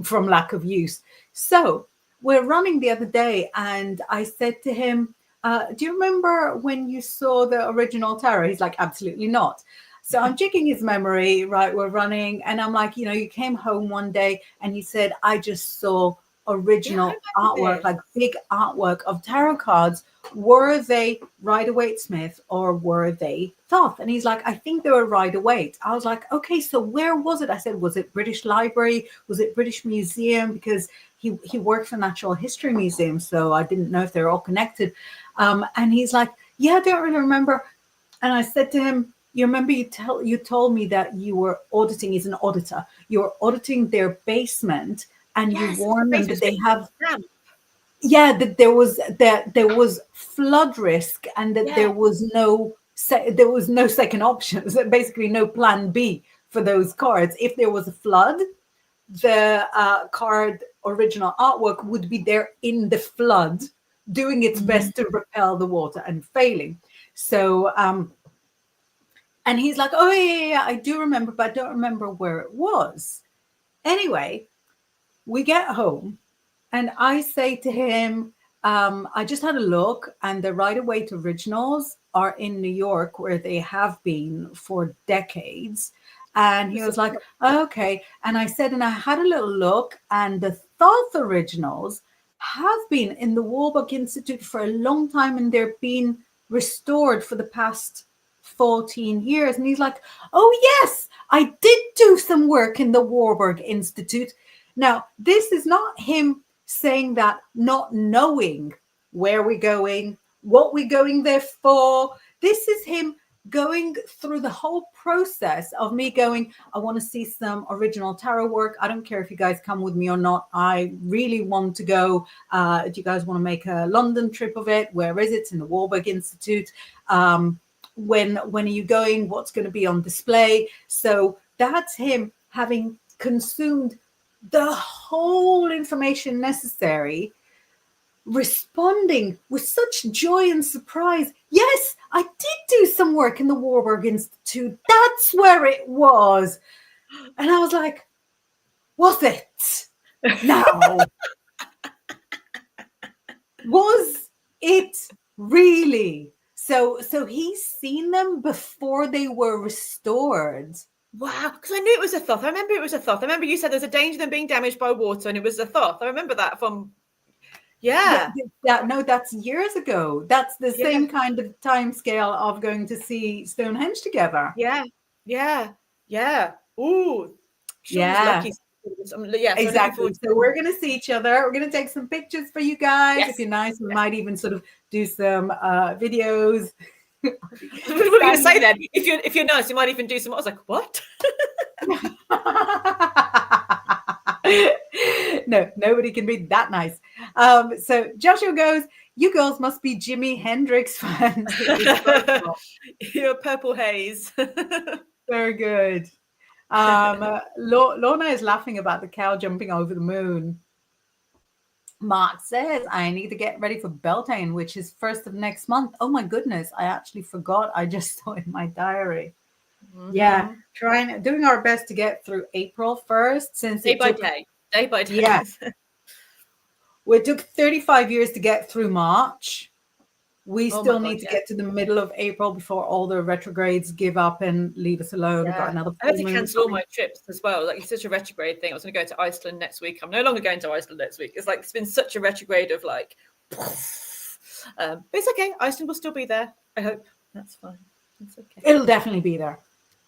from lack of use. So we're running the other day and I said to him, do you remember when you saw the original tarot? He's like, absolutely not. So I'm checking his memory, right? We're running. And I'm like, you came home one day and you said, I just saw original artwork, like big artwork of tarot cards. Were they Rider-Waite-Smith or were they Thoth? And he's like, I think they were Rider-Waite. I was like, okay, so where was it? I said, was it British Library? Was it British Museum? Because he worked for Natural History Museum. So I didn't know if they're all connected. And he's like, yeah, I don't really remember. And I said to him, you remember you told me that you were auditing, he's an auditor, you were auditing their basement and you warned them that they have, that there was flood risk and that there was no second option, basically no plan B for those cards. If there was a flood, the card original artwork would be there in the flood, doing its best to repel the water and failing. So, and he's like, oh, yeah, I do remember, but I don't remember where it was. Anyway, we get home and I say to him, I just had a look and the Rider-Waite originals are in New York where they have been for decades. And he was like, okay. And I said, and I had a little look and the Thoth originals have been in the Warburg Institute for a long time and they're being restored for the past 14 years. And he's like, oh yes, I did do some work in the Warburg Institute. Now, this is not him saying that not knowing where we're going, what we're going there for. This is him going through the whole process of me going, I want to see some original tarot work. I don't care if you guys come with me or not. I really want to go. Do you guys want to make a London trip of it? Where is it? It's in the Warburg Institute. When are you going? What's going to be on display? So that's him having consumed the whole information necessary, responding with such joy and surprise. Yes, I did do some work in the Warburg Institute. That's where it was. And I was like, was it? Now, was it really? So he's seen them before they were restored. Wow, because I knew it was a thoth. I remember it was a thoth. I remember you said there's a danger of them being damaged by water, and it was a thoth. I remember that from, no, that's years ago. That's the same kind of time scale of going to see Stonehenge together. Yeah. Ooh, lucky. Exactly. So we're going to see each other. We're going to take some pictures for you guys. Yes. If you're nice, we might even sort of do some videos. What were you going to say then? If you're nice, you might even do some. I was like, what? No, nobody can be that nice. So Joshua goes, you girls must be Jimi Hendrix fans. You're Purple Haze. Very good. Lorna is laughing about the cow jumping over the moon. Mark says, I need to get ready for Beltane, which is 1st of next month. Oh my goodness, I actually forgot. I just saw it in my diary. Mm-hmm. Yeah, doing our best to get through April 1st, since day by day. Yeah. It took 35 years to get through March. We still need to get to the middle of April before all the retrogrades give up and leave us alone. Yeah. Got another I had to cancel all my trips as well. Like, it's such a retrograde thing. I was going to go to Iceland next week. I'm no longer going to Iceland next week. It's like, it's been such a retrograde of like, but it's okay. Iceland will still be there. I hope. That's fine. It's okay. It'll definitely be there.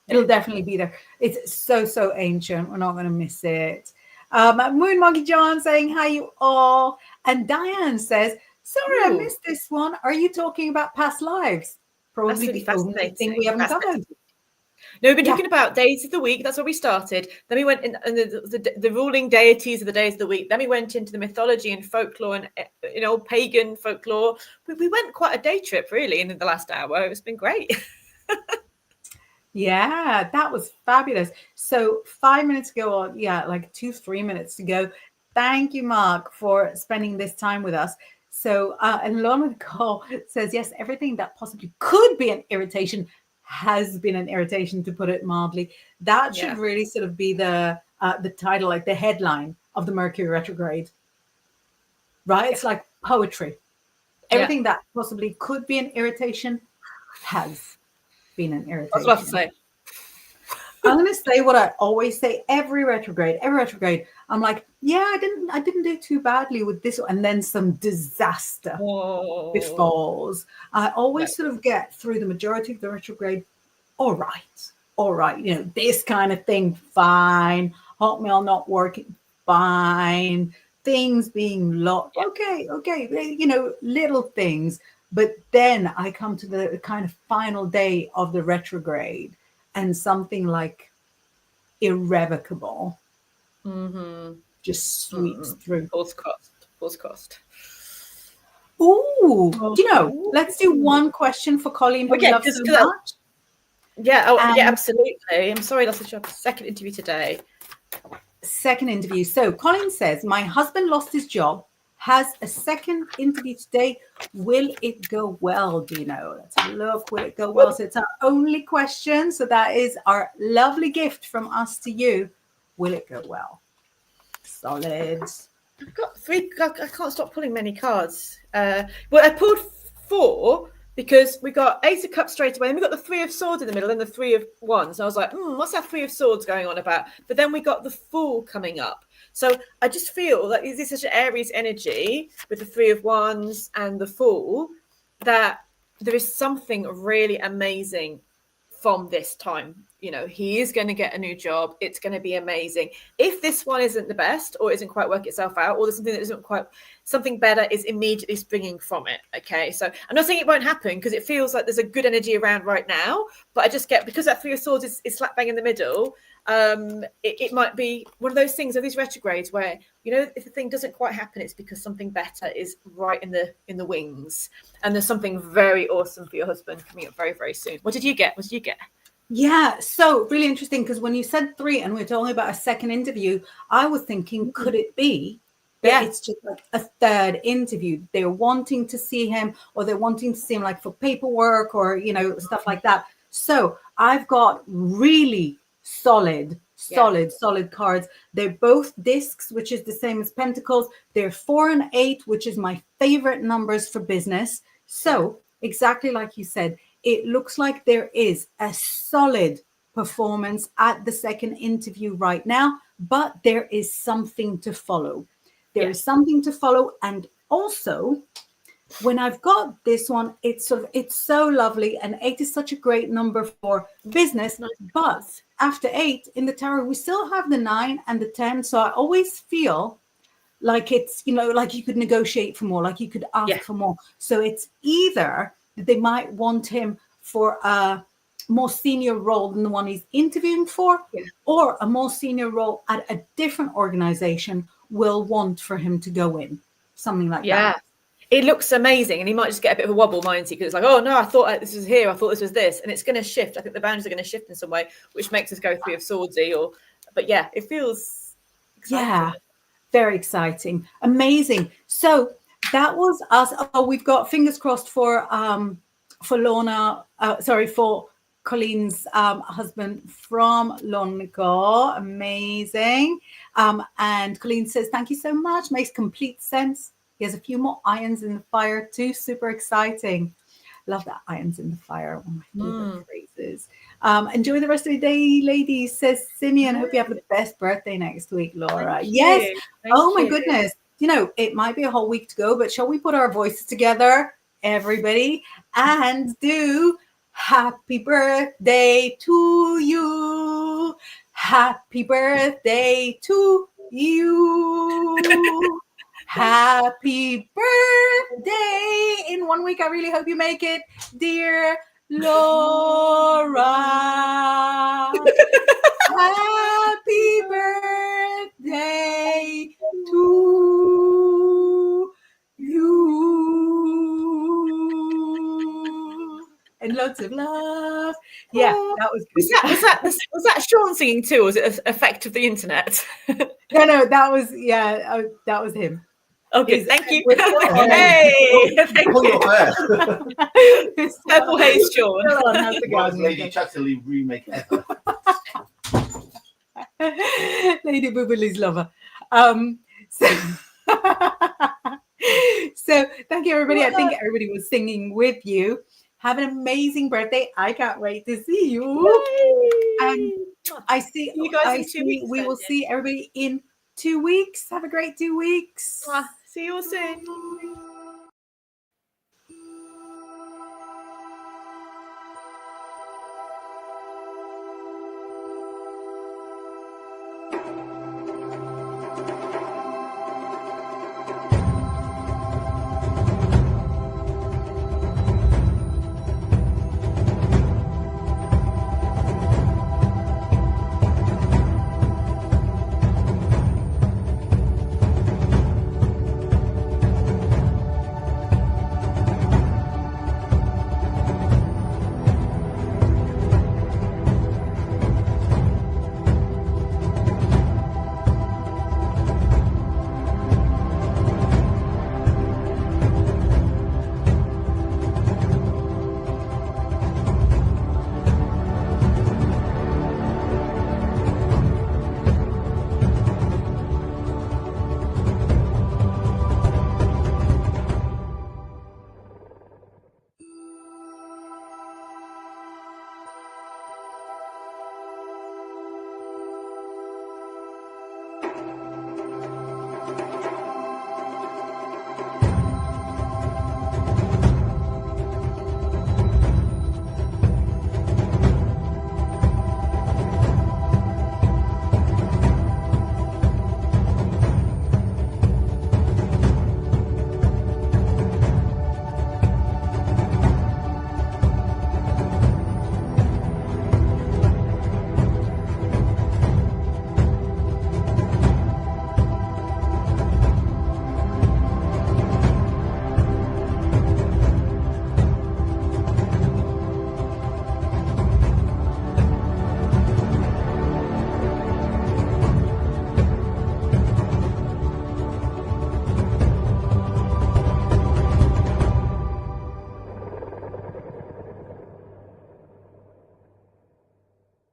It'll definitely be there. It's so ancient. We're not going to miss it. Moon Monkey John saying, hi you all. And Diane says, sorry, I missed this one. Are you talking about past lives? Probably really the only thing we haven't covered. No, we've been talking about days of the week. That's where we started. Then we went in and the ruling deities of the days of the week. Then we went into the mythology and folklore and old pagan folklore. We went quite a day trip, really, in the last hour. It's been great. Yeah, that was fabulous. So 5 minutes ago, or like 2-3 minutes to go. Thank you, Mark, for spending this time with us. So, and Lorna Nicole says, yes, everything that possibly could be an irritation has been an irritation, to put it mildly. That should really sort of be the title, like the headline of the Mercury retrograde, right? It's like poetry. Everything that possibly could be an irritation has been an irritation. I was about to say. I'm going to say what I always say every retrograde. I'm like, I didn't do too badly with this, and then some disaster befalls. I always sort of get through the majority of the retrograde. All right. This kind of thing, fine. Hotmail not working, fine. Things being locked, okay. Little things. But then I come to the kind of final day of the retrograde, and something like irrevocable just sweeps through. False cost. Ooh, let's do one question for Colleen, who we love so much. Absolutely. I'm sorry, that's such a second interview today. Second interview. So Colleen says, my husband lost his job, has a second interview today. Will it go well? Do you know? Let's have a look. Will it go well? So it's our only question. So that is our lovely gift from us to you. Will it go well? Solid. I've got 3. I can't stop pulling many cards. I pulled 4 because we got Ace of Cups straight away, and we got the 3 of Swords in the middle, and the 3 of Wands. So I was like, what's that 3 of Swords going on about? But then we got the Fool coming up. So I just feel that this is such an Aries energy with the 3 of Wands and the Fool, that there is something really amazing from this time. he is going to get a new job. It's going to be amazing. If this one isn't the best, or isn't quite work itself out, or there's something that isn't quite, something better is immediately springing from it. Okay, so I'm not saying it won't happen, because it feels like there's a good energy around right now, but I just get, because that Three of Swords is slap bang in the middle, it might be one of those things, of these retrogrades, where if the thing doesn't quite happen, it's because something better is right in the wings, and there's something very awesome for your husband coming up very, very soon. What did you get? Yeah, so really interesting, because when you said 3 and we're talking about a second interview, I was thinking, could it be that it's just like a third interview? They're wanting to see him, or they're wanting to see him like for paperwork, or stuff like that. So I've got really solid cards. They're both discs, which is the same as Pentacles. They're 4 and 8, which is my favorite numbers for business. So exactly like you said, it looks like there is a solid performance at the second interview right now, but there is something to follow. There is something to follow. And also, when I've got this one, it's so lovely. And 8 is such a great number for business. But after 8 in the tarot, we still have the 9 and the 10. So I always feel like it's, like you could negotiate for more, like you could ask for more. So it's either they might want him for a more senior role than the one he's interviewing for, or a more senior role at a different organization will want for him to go in, something like that. It looks amazing, and he might just get a bit of a wobble, mightn't he? Because it's like, oh no, I thought this was here, I thought this was this, and it's going to shift. I think the boundaries are going to shift in some way, which makes us go Three of Swordsy. But it feels exciting. Very exciting, amazing. So that was us. Oh, we've got fingers crossed for Lorna. For Colleen's husband from Longnico. Amazing. And Colleen says, thank you so much. Makes complete sense. He has a few more irons in the fire too. Super exciting. Love that, irons in the fire. One of my favorite phrases. Enjoy the rest of the day, ladies, says Simeon. Hope you have the best birthday next week, Laura. Thank yes. you. Oh my goodness. It might be a whole week to go, but shall we put our voices together, everybody, and do happy birthday to you. Happy birthday to you. Happy birthday in 1 week. I really hope you make it, dear Laura. Happy birthday to you. And lots of love. Yeah, that was good. Was that Sean singing too, or was it an effect of the internet? No, that was him. Okay, thank you. Hey, Thank you. Purple Haze Sean. Worst Lady Chatterley remake ever. Lady Boobaloo's lover. So thank you, everybody. I think everybody was singing with you. Have an amazing birthday. I can't wait to see you. I see you guys in 2 weeks. We will see everybody in 2 weeks. Have a great 2 weeks. See you all soon.